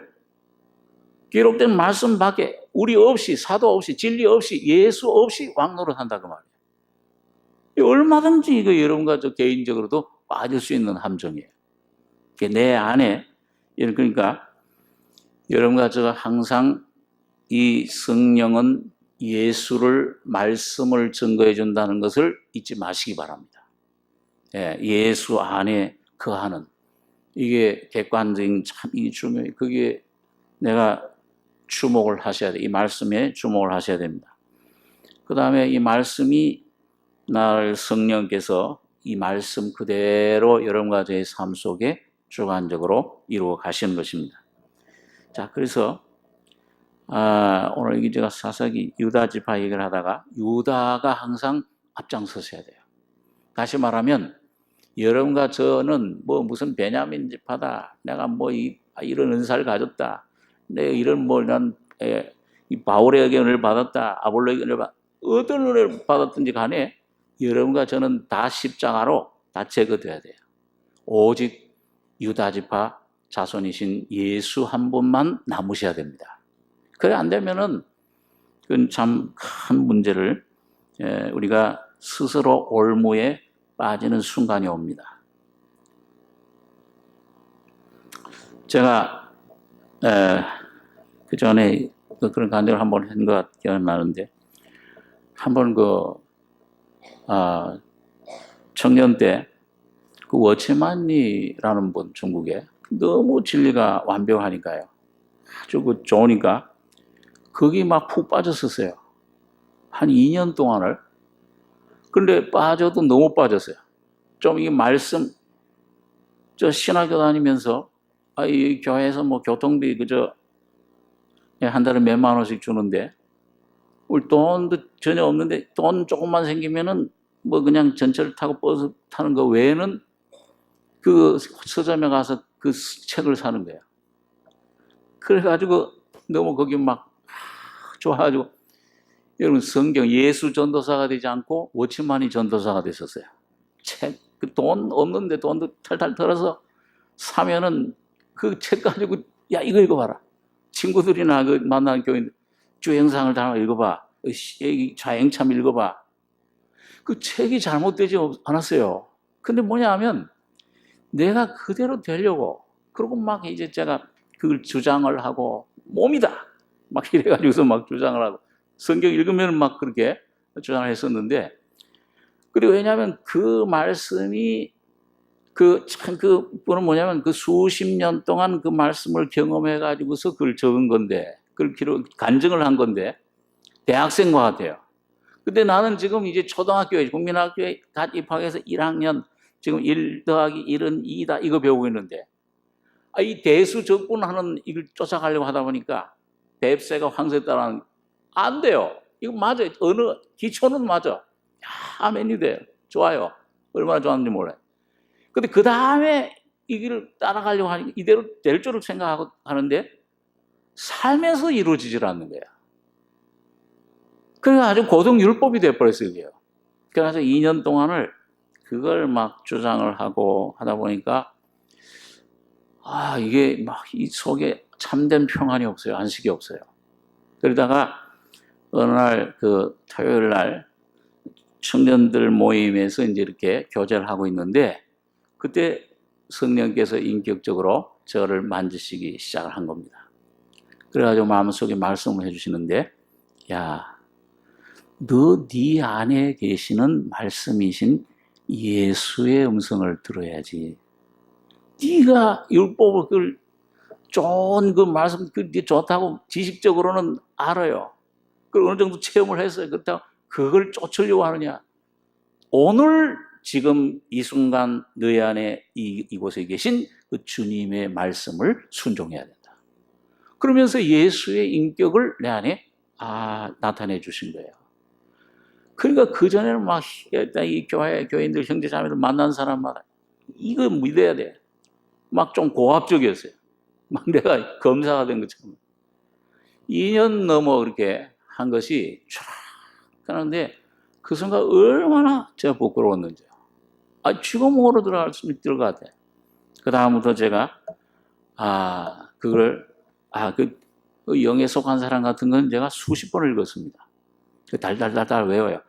Speaker 1: 기록된 말씀 밖에 우리 없이, 사도 없이, 진리 없이, 예수 없이 왕노릇한다 그 말이에요. 얼마든지 이거 여러분과 저 개인적으로도 빠질 수 있는 함정이에요. 내 안에, 그러니까 여러분과 제가 항상 이 성령은 예수를, 말씀을 증거해 준다는 것을 잊지 마시기 바랍니다. 예수 안에 거하는, 이게 객관적인 참 이 중요해요. 그게 내가 주목을 하셔야 돼요. 이 말씀에 주목을 하셔야 됩니다. 그 다음에 이 말씀이 나를 성령께서 이 말씀 그대로 여러분과 저의 삶 속에 주관적으로 이루어 가시는 것입니다. 자, 그래서 오늘 이게 제가 사사기 유다 지파 얘기를 하다가 유다가 항상 앞장서셔야 돼요. 다시 말하면 여러분과 저는 뭐 무슨 베냐민 지파다, 내가 뭐 이런 은사를 가졌다, 내가 이런 이 바울의 은혜를 받았다, 아볼로의 은혜를 받았다, 어떤 은혜를 받았든지 간에 여러분과 저는 다 십자가로 다 제거돼야 돼요. 오직 유다 지파 자손이신 예수 한 분만 남으셔야 됩니다. 그래 안 되면은 그건 참 큰 문제를 우리가 스스로 올무에 빠지는 순간이 옵니다. 제가 그 전에 그런 간증을 한번 한 것 기억나는데, 한번 청년 때 그 워치만이라는 분, 중국에 너무 진리가 완벽하니까요, 아주 좋으니까 거기 막 푹 빠졌었어요. 한 2년 동안을. 근데 빠져도 너무 빠졌어요. 좀 이 말씀, 저 신학교 다니면서 이 교회에서 뭐 교통비 그저 한 달에 몇만 원씩 주는데 우리 돈도 전혀 없는데 돈 조금만 생기면은 뭐 그냥 전철 타고 버스 타는 거 외에는 그 서점에 가서 그 책을 사는 거야. 그래가지고 너무 거기 막 좋아가지고, 여러분 성경, 예수 전도사가 되지 않고 워치만이 전도사가 됐었어요. 책, 그 돈 없는데 돈도 탈탈 털어서 사면은 그 책 가지고 야 이거 읽어봐라. 친구들이나 그 만나는 교인 주행상을 다 읽어봐. 좌행참 읽어봐. 그 책이 잘못되지 않았어요. 근데 뭐냐 하면 내가 그대로 되려고, 그리고 막 이제 제가 그걸 주장을 하고 몸이다 막 이래가지고서 막 주장을 하고 성경 읽으면 막 그렇게 주장을 했었는데, 그리고 왜냐하면 그 말씀이 그분은 뭐냐면 그 수십 년 동안 그 말씀을 경험해 가지고서 그걸 적은 건데, 그걸 간증을 한 건데 대학생과 같아요. 근데 나는 지금 이제 초등학교에, 국민학교에 갓 입학해서 1학년, 지금 1 더하기 1은 2다 이거 배우고 있는데, 이 대수적분하는 이걸 쫓아가려고 하다 보니까 뱁새가 황새 따라하는, 안 돼요. 이거 맞아요. 어느 기초는 맞아. 야, 아멘이 돼요. 좋아요. 얼마나 좋았는지 몰라요. 근데 그 다음에 이 길을 따라가려고 하니까 이대로 될 줄을 생각하고 하는데 삶에서 이루어지질 않는 거야. 그래서 아주 고등율법이 돼버렸어요, 이게요. 그래서 2년 동안을 그걸 막 주장을 하고 하다 보니까 이게 막 이 속에 참된 평안이 없어요. 안식이 없어요. 그러다가 어느 날 그 토요일 날 청년들 모임에서 이제 이렇게 교제를 하고 있는데, 그때 성령께서 인격적으로 저를 만지시기 시작을 한 겁니다. 그래가지고 마음속에 말씀을 해주시는데, 야, 너 네 안에 계시는 말씀이신 예수의 음성을 들어야지. 네가 율법을 그걸 좋은 그 말씀 그게 좋다고 지식적으로는 알아요. 그 어느 정도 체험을 했어요. 그렇다고 그걸 쫓으려고 하느냐? 오늘 지금 이 순간 너희 안에 이곳에 계신 그 주님의 말씀을 순종해야 된다. 그러면서 예수의 인격을 내 안에 나타내 주신 거예요. 그러니까 그전에는 막 이 교인들 형제자매들 만난 사람마다 이거 믿어야 돼. 막 좀 고압적이었어요. 막 내가 검사가 된 것처럼. 2년 넘어 그렇게 한 것이 쫙 가는데 그 순간 얼마나 제가 부끄러웠는지요. 쥐구멍으로 들어갈 수 있을 것 같아. 그 다음부터 제가 그걸 그 영에 속한 사람 같은 건 제가 수십 번을 읽었습니다. 달달달달 외워요.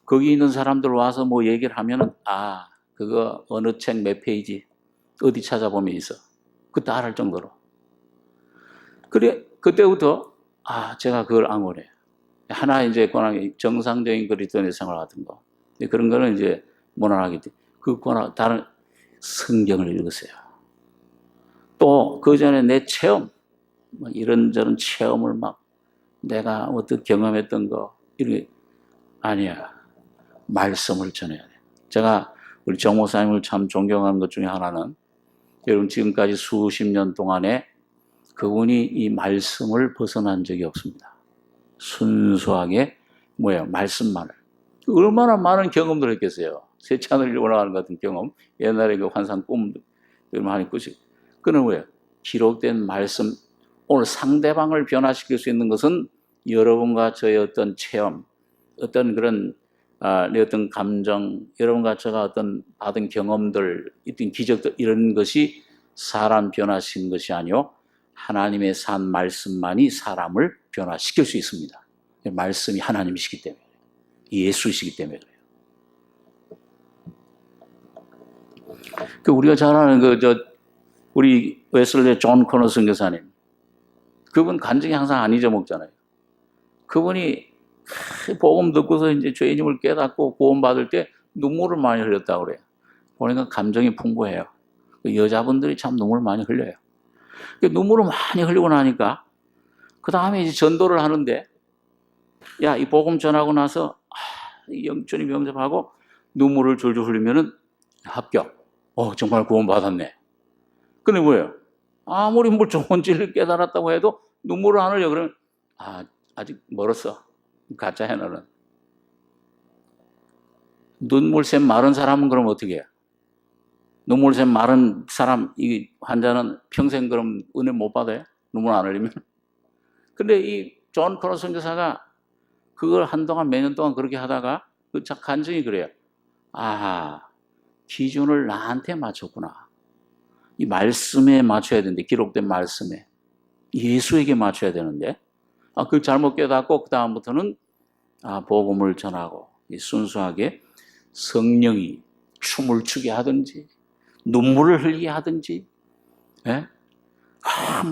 Speaker 1: 거기 있는 사람들 와서 뭐 얘기를 하면은 그거 어느 책 몇 페이지 어디 찾아보면 있어. 그때 알을 정도로. 그래 그때부터 제가 그걸 앙월해요. 하나 이제 정상적인 그리스도인의 생활 같은 거 그런 거는 이제 무난하게 그거나 다른 성경을 읽으세요. 또 그 전에 내 체험 이런저런 체험을 막 내가 어떻게 경험했던 거 이렇게 아니야. 말씀을 전해야 돼. 제가 우리 정 목사님을 참 존경하는 것 중에 하나는 여러분 지금까지 수십 년 동안에 그분이 이 말씀을 벗어난 적이 없습니다. 순수하게 말씀만을. 얼마나 많은 경험들을 했겠어요. 세찬을 올라가는 같은 경험. 옛날에 그 환상 꿈들 많이 꾸시. 그는 왜요? 기록된 말씀. 오늘 상대방을 변화시킬 수 있는 것은 여러분과 저의 어떤 체험, 어떤 그런 내 어떤 감정, 여러분과 제가 어떤 받은 경험들, 어떤 기적들 이런 것이 사람 변화시키는 것이 아니요 하나님의 산 말씀만이 사람을 변화시킬 수 있습니다. 말씀이 하나님이시기 때문에 예수이시기 때문에 그래요. 우리가 잘 아는 우리 웨슬리 존 코너 선교사님 그분 간증이 항상 안 잊어먹잖아요. 그분이 복음 듣고서 이제 죄인임을 깨닫고 구원받을 때 눈물을 많이 흘렸다고 그래요. 보니까 감정이 풍부해요. 여자분들이 참 눈물을 많이 흘려요. 눈물을 많이 흘리고 나니까 그 다음에 이제 전도를 하는데 이 복음 전하고 나서 영전이 명접하고 눈물을 줄줄 흘리면은 합격. 정말 구원받았네. 근데 뭐예요? 아무리 좋은 진리를 깨달았다고 해도 눈물을 안 흘려. 그러면 아직 멀었어. 가짜야 너는. 눈물샘 마른 사람은 그럼 어떻게 해요? 눈물샘 마른 사람, 이 환자는 평생 그럼 은혜 못 받아요? 눈물 안 흘리면? 근데 이 존 코너 선교사가 그걸 한동안 몇 년 동안 그렇게 하다가 그 간증이 그래요. 기준을 나한테 맞췄구나. 이 말씀에 맞춰야 되는데, 기록된 말씀에. 예수에게 맞춰야 되는데, 그걸 잘못 깨닫고, 그 다음부터는, 복음을 전하고, 순수하게 성령이 춤을 추게 하든지, 눈물을 흘리게 하든지,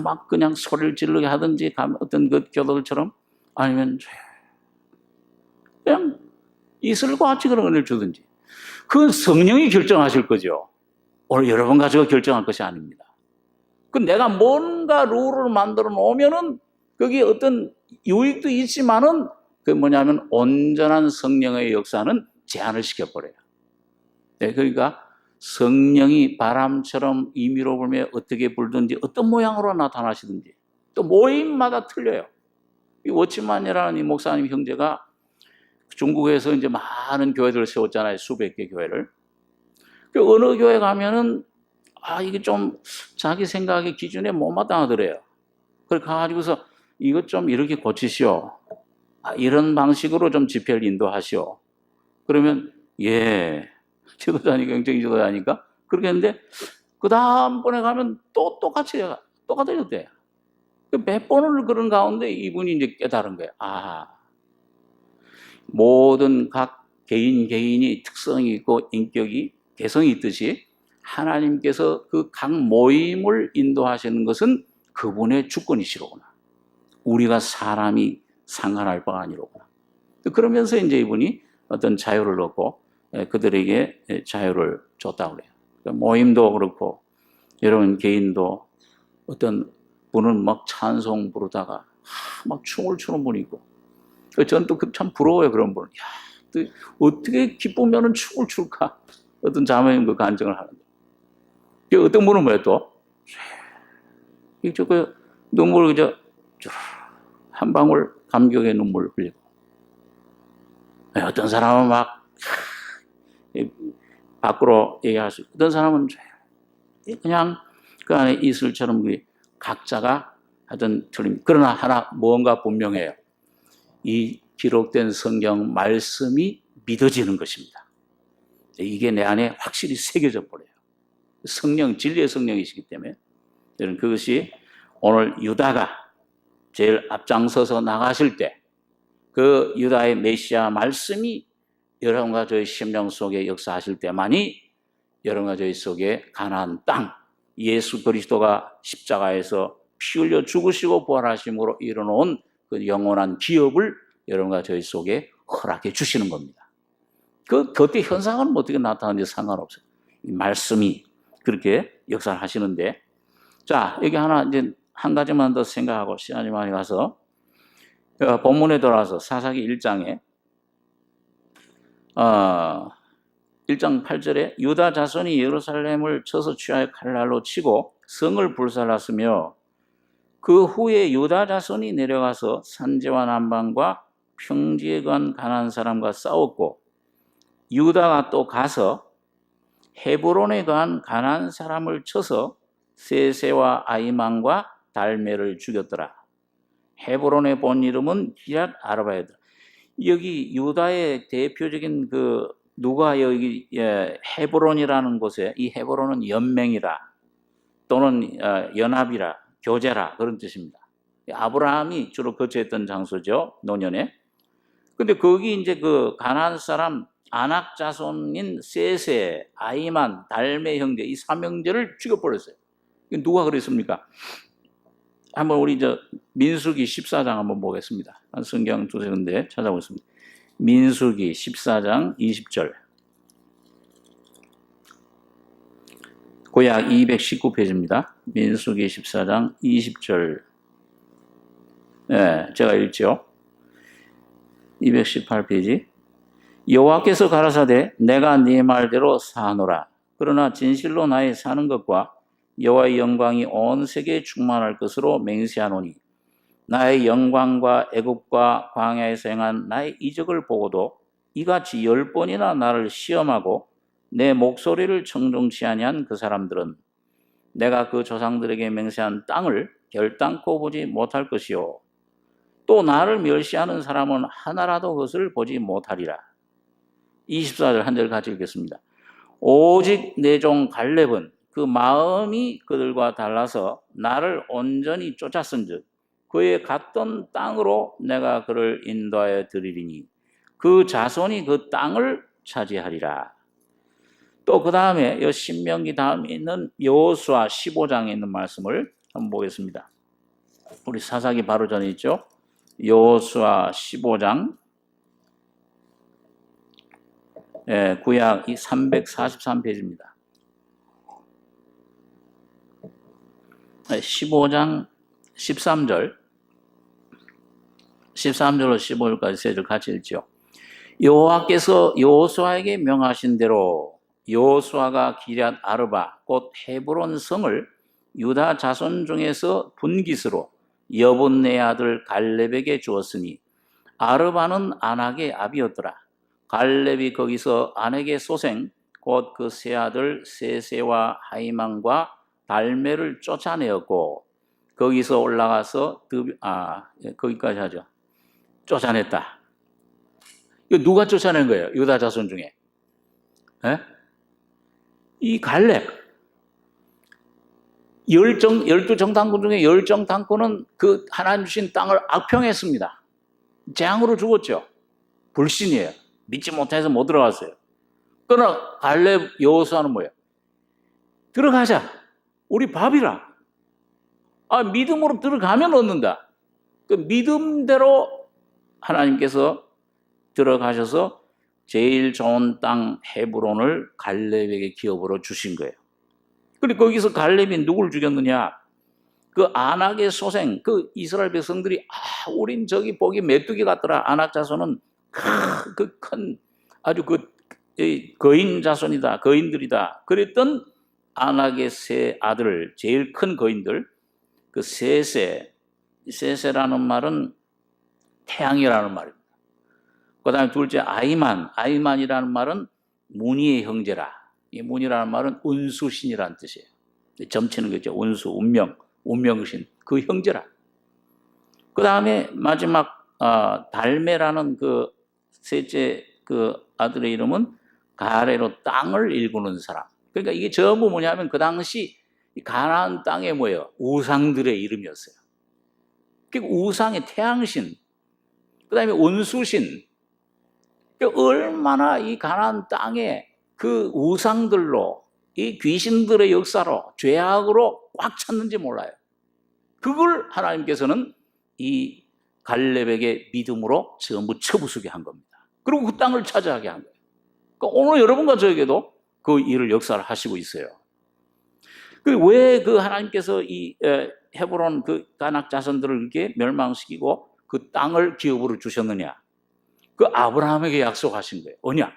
Speaker 1: 막 그냥 소리를 지르게 하든지, 어떤 그 교도들처럼, 아니면 그냥 이슬과 같이 그런 은혜를 주든지. 그건 성령이 결정하실 거죠. 오늘 여러분 가지고 결정할 것이 아닙니다. 내가 뭔가 룰을 만들어 놓으면은 거기에 어떤 유익도 있지만은 뭐냐면 온전한 성령의 역사는 제한을 시켜버려요. 그러니까 성령이 바람처럼 임의로 불며 어떻게 불든지 어떤 모양으로 나타나시든지 또 모임마다 틀려요. 이 워치만이라는 이 목사님 형제가 중국에서 이제 많은 교회들을 세웠잖아요. 수백 개 교회를. 어느 교회 가면은 이게 좀 자기 생각의 기준에 못마땅하더래요. 그래 가지고서 이것 좀 이렇게 고치시오. 이런 방식으로 좀 집회를 인도하시오. 그러면 지도자니까 영적인 지도자니까 그렇게 했는데 그 다음번에 가면 또 똑같아졌대요. 몇 번을 그런 가운데 이분이 이제 깨달은 거예요. 모든 각 개인이 특성이 있고 인격이 개성이 있듯이 하나님께서 그 각 모임을 인도하시는 것은 그분의 주권이시로구나. 우리가 사람이 상관할 바가 아니로구나. 그러면서 이제 이분이 어떤 자유를 얻고 그들에게 자유를 줬다고 그래요. 모임도 그렇고 여러분 개인도 어떤 분은 막 찬송 부르다가 막 춤을 추는 분이 있고 저는 또 참 부러워요. 그런 분은. 야, 어떻게 기쁘면은 춤을 출까? 어떤 자매님 그 간증을 하는데 어떤 분은 뭐예요 또? 그 눈물을 그저 한 방울 감격의 눈물을 흘리고 어떤 사람은 막 밖으로 얘기할 수 있고 어떤 사람은 그냥 그 안에 이슬처럼 각자가 하여튼 틀립니다. 그러나 하나 무언가 분명해요. 이 기록된 성경 말씀이 믿어지는 것입니다. 이게 내 안에 확실히 새겨져 버려요. 성령, 진리의 성령이시기 때문에 여러분 그것이 오늘 유다가 제일 앞장서서 나가실 때 그 유다의 메시아 말씀이 여러분과 저희 심령 속에 역사하실 때만이 여러분과 저희 속에 가나안 땅 예수 그리스도가 십자가에서 피 흘려 죽으시고 부활하심으로 이뤄놓은 그 영원한 기업을 여러분과 저희 속에 허락해 주시는 겁니다. 그때 현상은 어떻게 나타나는지 상관없어요. 이 말씀이 그렇게 역사를 하시는데 자 여기 하나 이제 한 가지만 더 생각하고 시간이 많이 가서 본문에 돌아와서 사사기 1장에 1장 8절에 유다 자손이 예루살렘을 쳐서 취하여 칼날로 치고 성을 불살랐으며 그 후에 유다 자손이 내려가서 산지와 남방과 평지에 간 가나안 사람과 싸웠고 유다가 또 가서 헤브론에 간 가나안 사람을 쳐서 세세와 아이만과 달메를 죽였더라. 헤브론의 본 이름은 기럇 아르바이더라. 여기 유다의 대표적인 누가 여기 헤브론이라는 곳에 이 헤브론은 연맹이라 또는 연합이라 교제라 그런 뜻입니다. 아브라함이 주로 거처했던 장소죠. 노년에. 근데 거기 이제 그 가나안 사람 아낙 자손인 세세, 아이만, 달메 형제 이 삼형제를 죽여버렸어요. 누가 그랬습니까? 한번 우리 민수기 14장 한번 보겠습니다. 한 성경 두세 군데 찾아보겠습니다. 민수기 14장 20절. 구약 219페이지입니다. 민수기 14장 20절. 네, 제가 읽죠. 218페이지. 여호와께서 가라사대 내가 네 말대로 사노라. 그러나 진실로 나의 사는 것과 여호와의 영광이 온 세계에 충만할 것으로 맹세하노니 나의 영광과 애굽과 광야에서 행한 나의 이적을 보고도 이같이 10번이나 나를 시험하고 내 목소리를 청종치 아니한 그 사람들은 내가 그 조상들에게 맹세한 땅을 결단코 보지 못할 것이요 또 나를 멸시하는 사람은 하나라도 그것을 보지 못하리라. 24절 한 절 같이 읽겠습니다. 오직 내 종 갈렙은 그 마음이 그들과 달라서 나를 온전히 쫓았은즉 그의 갔던 땅으로 내가 그를 인도하여 드리리니 그 자손이 그 땅을 차지하리라. 또 그 다음에 이 신명기 다음에 있는 여호수아 15장에 있는 말씀을 한번 보겠습니다. 우리 사사기 바로 전에 있죠. 여호수아 15장 구약 343페이지입니다. 15장 13절로 15절까지 세 절 같이 읽죠. 여호와께서 여호수아에게 명하신 대로 여호수아가 기럇 아르바 곧 헤브론 성을 유다 자손 중에서 분깃으로 여분네 아들 갈렙에게 주었으니 아르바는 아낙의 아비였더라. 갈렙이 거기서 아낙의 소생 곧 그 세 아들 세세와 하이만과 달메를 쫓아내었고 거기서 올라가서 거기까지 하죠. 쫓아냈다. 이거 누가 쫓아낸 거예요? 유다 자손 중에. 이 갈렙. 12정탐꾼 중에 10정탐꾼은 그 하나님 주신 땅을 악평했습니다. 재앙으로 죽었죠. 불신이에요. 믿지 못해서 못 들어갔어요. 그러나 갈렙 여호수아는 뭐예요? 들어가자. 우리 밥이라. 믿음으로 들어가면 얻는다. 그 믿음대로 하나님께서 들어가셔서 제일 좋은 땅 헤브론을 갈렙에게 기업으로 주신 거예요. 그리고 거기서 갈렙이 누굴 죽였느냐? 그 아낙의 소생, 그 이스라엘 백성들이 우린 저기 보기 메뚜기 같더라. 아낙 자손은 그 큰 아주 그 거인 자손이다, 거인들이다. 그랬던 아낙의 세 아들, 제일 큰 거인들, 그 세세라는 말은 태양이라는 말입니다. 그 다음에 둘째 아이만이라는 말은 문의의 형제라. 이 문이라는 말은 운수신이라는 뜻이에요. 점치는 거죠. 운수, 운명신, 그 형제라. 그 다음에 마지막 달메라는 그 셋째 그 아들의 이름은 가레로 땅을 일구는 사람. 그러니까 이게 전부 뭐냐면 그 당시 가나안 땅에 뭐예요? 우상들의 이름이었어요. 그러니까 우상의 태양신, 그 다음에 운수신. 그러니까 얼마나 이 가나안 땅에 그 우상들로, 이 귀신들의 역사로, 죄악으로 꽉 찼는지 몰라요. 그걸 하나님께서는 이 갈렙에게 믿음으로 전부 쳐부수게 한 겁니다. 그리고 그 땅을 차지하게 한 거예요. 그러니까 오늘 여러분과 저에게도 그 일을 역사를 하시고 있어요. 왜 그 하나님께서 이 헤브론 그 가낙 자손들을 이렇게 멸망시키고 그 땅을 기업으로 주셨느냐? 그 아브라함에게 약속하신 거예요. 언약.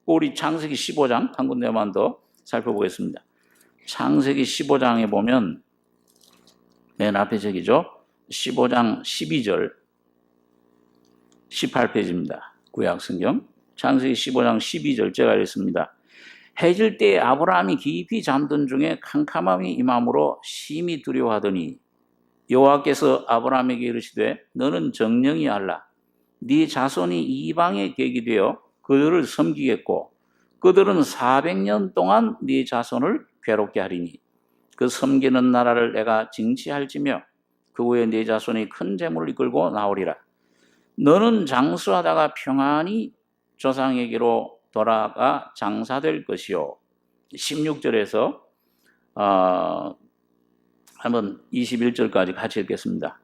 Speaker 1: 우리 창세기 15장 한 군데만 더 살펴보겠습니다. 창세기 15장에 보면 맨 앞에 저기죠. 15장 12절 18페이지입니다. 구약성경 창세기 15장 12절 제가 읽습니다. 해질 때에 아브라함이 깊이 잠든 중에 캄캄함이 임함으로 심히 두려워하더니 여호와께서 아브라함에게 이르시되 너는 정령이 알라. 네 자손이 이방에 객이 되어 그들을 섬기겠고 그들은 400년 동안 네 자손을 괴롭게 하리니 그 섬기는 나라를 내가 징치할지며 그 후에 네 자손이 큰 재물을 이끌고 나오리라. 너는 장수하다가 평안히 조상에게로 돌아가 장사될 것이요. 16절에서 한번 21절까지 같이 읽겠습니다.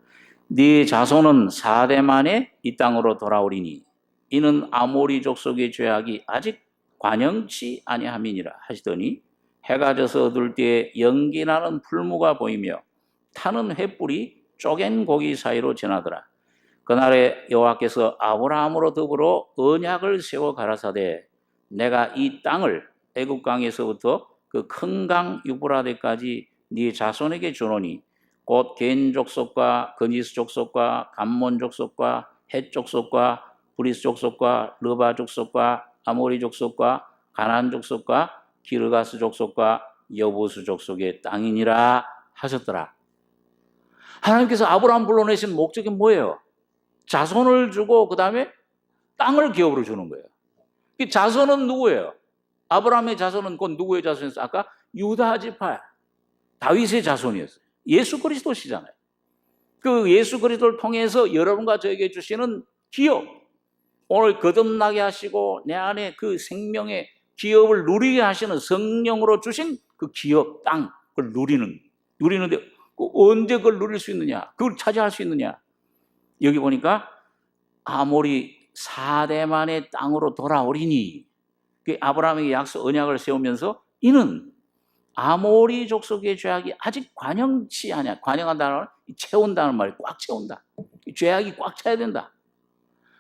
Speaker 1: 네 자손은 4대 만에 이 땅으로 돌아오리니 이는 아모리 족속의 죄악이 아직 관영치 아니함이니라 하시더니 해가 져서 어두울 때에 연기나는 풀무가 보이며 타는 횃불이 쪼갠 고기 사이로 지나더라. 그날에 여호와께서 아브라함으로 더불어 언약을 세워 가라사대 내가 이 땅을 애굽강에서부터 그 큰 강 유브라데까지 네 자손에게 주노니 곧 겐 족속과 그니스 족속과 감몬 족속과 헷 족속과 브리스 족속과 르바 족속과 아모리 족속과 가나안 족속과 기르가스 족속과 여부수 족속의 땅이니라 하셨더라. 하나님께서 아브라함 불러내신 목적이 뭐예요? 자손을 주고 그 다음에 땅을 기업으로 주는 거예요. 이 자손은 누구예요? 아브라함의 자손은 곧 누구의 자손이었어요? 아까 유다 지파 다윗의 자손이었어요. 예수 그리스도시잖아요. 그 예수 그리스도를 통해서 여러분과 저에게 주시는 기업, 오늘 거듭나게 하시고 내 안에 그 생명의 기업을 누리게 하시는 성령으로 주신 그 기업, 땅, 그걸 누리는데 언제 그걸 누릴 수 있느냐? 그걸 차지할 수 있느냐? 여기 보니까 아모리 4대 만의 땅으로 돌아오리니 아브라함에게 약속 언약을 세우면서 이는 아모리 족속의 죄악이 아직 관영치 아니야. 관영한다는 말, 채운다는 말이 꽉 채운다. 죄악이 꽉 차야 된다.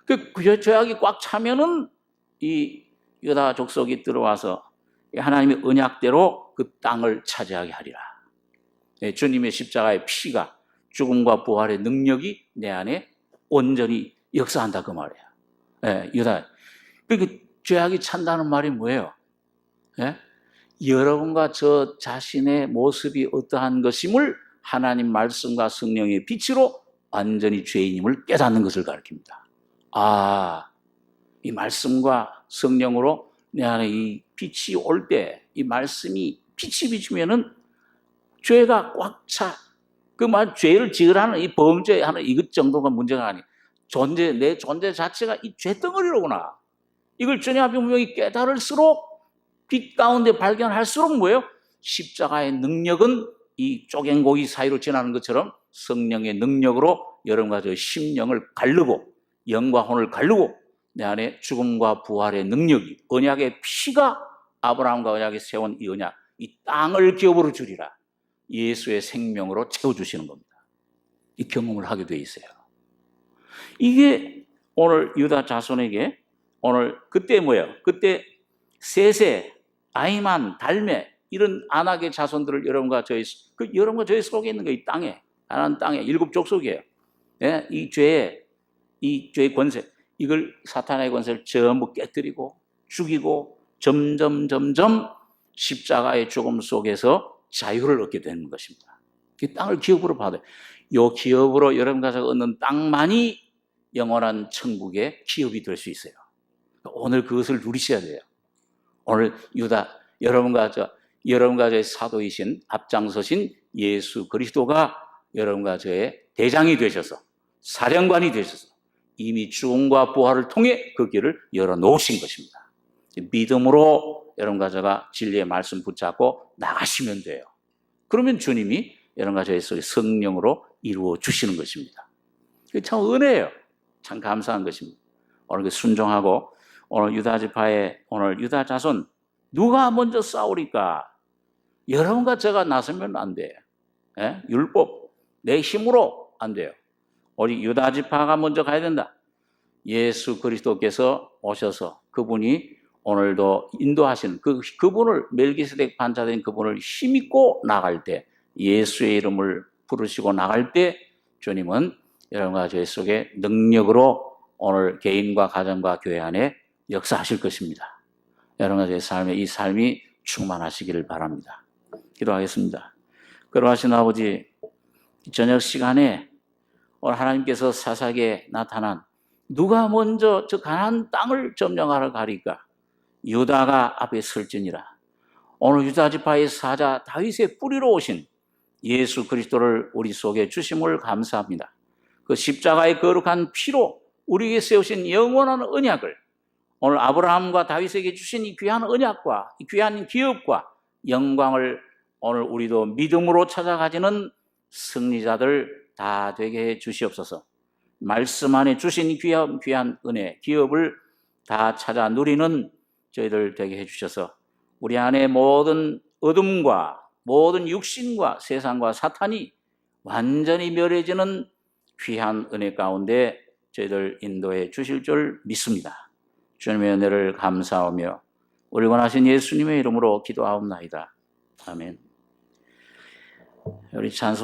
Speaker 1: 그 죄악이 꽉 차면은 이 유다 족속이 들어와서 하나님의 언약대로 그 땅을 차지하게 하리라. 주님의 십자가의 피가 죽음과 부활의 능력이 내 안에 온전히 역사한다 그 말이에요. 유다. 그 죄악이 찬다는 말이 뭐예요? 여러분과 저 자신의 모습이 어떠한 것임을 하나님 말씀과 성령의 빛으로 완전히 죄인임을 깨닫는 것을 가리킵니다. 이 말씀과 성령으로 내 안에 이 빛이 올 때, 이 말씀이 빛이 비추면은 죄가 꽉 차. 그 말 죄를 지으라는 이 범죄하는 이것 정도가 문제가 아니에요. 내 존재 자체가 이 죄덩어리로구나. 이걸 주님 앞에 분명히 깨달을수록 빛 가운데 발견할수록 뭐예요? 십자가의 능력은 이 쪼갠 고기 사이로 지나는 것처럼 성령의 능력으로 여러분과 저 심령을 가르고 영과 혼을 가르고 내 안에 죽음과 부활의 능력이, 언약의 피가 아브라함과 언약에 세운 이 언약, 이 땅을 기업으로 주리라. 예수의 생명으로 채워주시는 겁니다. 이 경험을 하게 돼 있어요. 이게 오늘 유다 자손에게 오늘 그때 뭐예요? 그때 세세, 아히만, 달메 이런 아낙의 자손들을 여러분과 저희 속에 있는 거 이 땅에 가나안 땅에 7 족속이에요. 예? 이 죄의 권세, 이걸 사탄의 권세를 전부 깨뜨리고 죽이고 점점 십자가의 죽음 속에서 자유를 얻게 되는 것입니다. 이 땅을 기업으로 받아요. 이 기업으로 여러분과 제가 얻는 땅만이 영원한 천국의 기업이 될 수 있어요. 오늘 그것을 누리셔야 돼요. 오늘 유다, 여러분과 저의 사도이신 앞장서신 예수 그리스도가 여러분과 저의 대장이 되셔서 사령관이 되셔서 이미 죽음과 부활을 통해 그 길을 열어놓으신 것입니다. 믿음으로 여러분과 제가 진리의 말씀 붙잡고 나가시면 돼요. 그러면 주님이 여러분과 저의 속에 성령으로 이루어 주시는 것입니다. 참 은혜예요. 참 감사한 것입니다. 오늘 순종하고 오늘 유다 지파의 오늘 유다 자손 누가 먼저 싸우리까? 여러분과 제가 나서면 안 돼요. 예? 율법 내 힘으로 안 돼요. 우리 유다 지파가 먼저 가야 된다. 예수 그리스도께서 오셔서 그분이 오늘도 인도하시는 그분을 멜기세덱 반차된 그분을 힘입고 나갈 때 예수의 이름을 부르시고 나갈 때 주님은 여러분과 저희 속에 능력으로 오늘 개인과 가정과 교회 안에 역사하실 것입니다. 여러분과 저희 삶에 이 삶이 충만하시기를 바랍니다. 기도하겠습니다. 그러하신 아버지, 저녁 시간에 오늘 하나님께서 사사기에 나타난 누가 먼저 저 가나안 땅을 점령하러 가리까? 유다가 앞에 설지니라. 오늘 유다 지파의 사자 다윗의 뿌리로 오신 예수 그리스도를 우리 속에 주심을 감사합니다. 그 십자가의 거룩한 피로 우리에게 세우신 영원한 언약을 오늘 아브라함과 다윗에게 주신 이 귀한 언약과 이 귀한 기업과 영광을 오늘 우리도 믿음으로 찾아가지는 승리자들 다 되게 해 주시옵소서. 말씀 안에 주신 귀한 은혜, 기업을 다 찾아 누리는 저희들 되게 해 주셔서 우리 안에 모든 어둠과 모든 육신과 세상과 사탄이 완전히 멸해지는 귀한 은혜 가운데 저희들 인도해 주실 줄 믿습니다. 주님의 은혜를 감사하며 우리 원하신 예수님의 이름으로 기도하옵나이다. 아멘. 우리 찬송